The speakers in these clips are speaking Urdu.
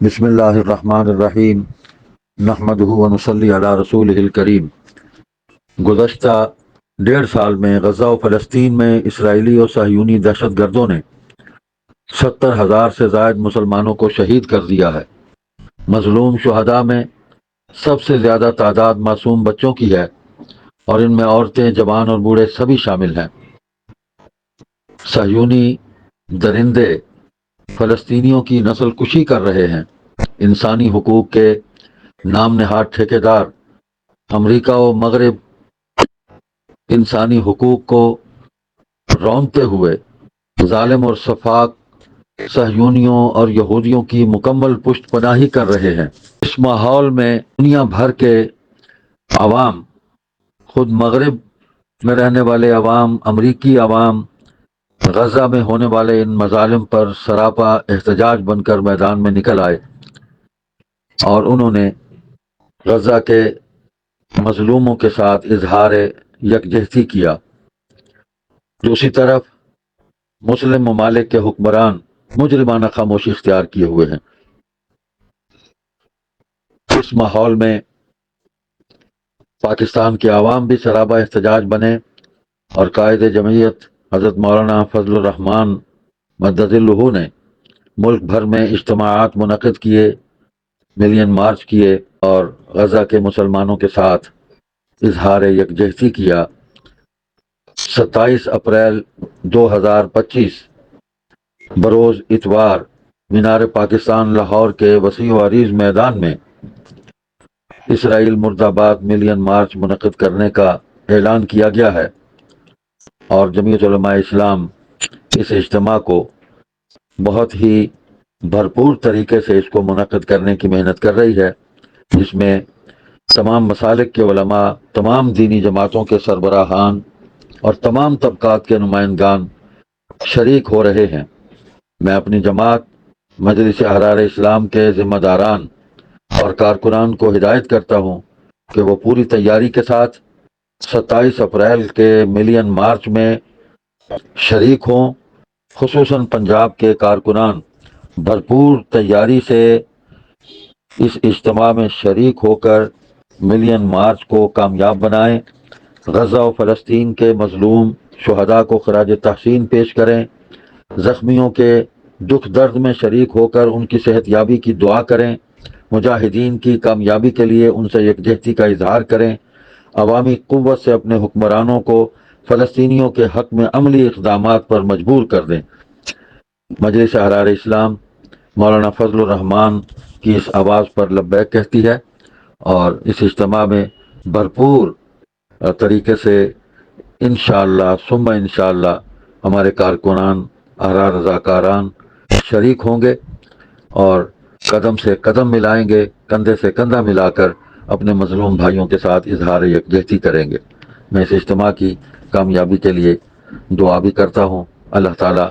بسم اللہ الرحمن الرحیم نحمدہ ونصلی علی رسولہ الکریم۔ گزشتہ 1.5 سال میں غزہ و فلسطین میں اسرائیلی اور صہیونی دہشت گردوں نے 70,000 سے زائد مسلمانوں کو شہید کر دیا ہے۔ مظلوم شہداء میں سب سے زیادہ تعداد معصوم بچوں کی ہے اور ان میں عورتیں، جوان اور بوڑھے سبھی شامل ہیں۔ صہیونی درندے فلسطینیوں کی نسل کشی کر رہے ہیں۔ انسانی حقوق کے نام نہاد ٹھیکیدار امریکہ و مغرب انسانی حقوق کو رونقتے ہوئے ظالم اور سفاک صہیونیوں اور یہودیوں کی مکمل پشت پناہی کر رہے ہیں۔ اس ماحول میں دنیا بھر کے عوام، خود مغرب میں رہنے والے عوام، امریکی عوام، غزہ میں ہونے والے ان مظالم پر سراپا احتجاج بن کر میدان میں نکل آئے اور انہوں نے غزہ کے مظلوموں کے ساتھ اظہار یکجہتی کیا۔ دوسری طرف مسلم ممالک کے حکمران مجرمانہ خاموشی اختیار کیے ہوئے ہیں۔ اس ماحول میں پاکستان کے عوام بھی سرابہ احتجاج بنے اور قائد جمعیت حضرت مولانا فضل الرحمان مدظلہ نے ملک بھر میں اجتماعات منعقد کیے، ملین مارچ کیے اور غزہ کے مسلمانوں کے ساتھ اظہار یکجہتی کیا۔ 27 اپریل 2025 بروز اتوار مینار پاکستان لاہور کے وسیع و عریض میدان میں اسرائیل مرد آباد ملین مارچ منعقد کرنے کا اعلان کیا گیا ہے اور جمعیت علماء اسلام اس اجتماع کو بہت ہی بھرپور طریقے سے اس کو منعقد کرنے کی محنت کر رہی ہے، جس میں تمام مسالک کے علماء، تمام دینی جماعتوں کے سربراہان اور تمام طبقات کے نمائندگان شریک ہو رہے ہیں۔ میں اپنی جماعت مجلس احرار اسلام کے ذمہ داران اور کارکنان کو ہدایت کرتا ہوں کہ وہ پوری تیاری کے ساتھ 27 اپریل کے ملین مارچ میں شریک ہوں۔ خصوصاً پنجاب کے کارکنان بھرپور تیاری سے اس اجتماع میں شریک ہو کر ملین مارچ کو کامیاب بنائیں، غزہ و فلسطین کے مظلوم شہداء کو خراج تحسین پیش کریں، زخمیوں کے دکھ درد میں شریک ہو کر ان کی صحت یابی کی دعا کریں، مجاہدین کی کامیابی کے لیے ان سے یکجہتی کا اظہار کریں، عوامی قوت سے اپنے حکمرانوں کو فلسطینیوں کے حق میں عملی اقدامات پر مجبور کر دیں۔ مجلس احرار اسلام مولانا فضل الرحمان کی اس آواز پر لبیک کہتی ہے اور اس اجتماع میں بھرپور طریقے سے انشاءاللہ ثم انشاءاللہ ہمارے کارکنان، احرار رضاکاران شریک ہوں گے اور قدم سے قدم ملائیں گے، کندھے سے کندھا ملا کر اپنے مظلوم بھائیوں کے ساتھ اظہار یکجہتی کریں گے۔ میں اس اجتماع کی کامیابی کے لیے دعا بھی کرتا ہوں۔ اللہ تعالی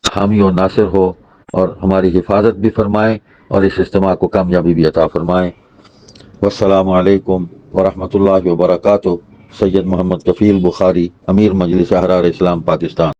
حامی و ناصر ہو اور ہماری حفاظت بھی فرمائیں اور اس اجتماع کو کامیابی بھی عطا فرمائیں۔ والسلام علیکم ورحمۃ اللہ وبرکاتہ۔ سید محمد کفیل بخاری، امیر مجلس احرار اسلام پاکستان۔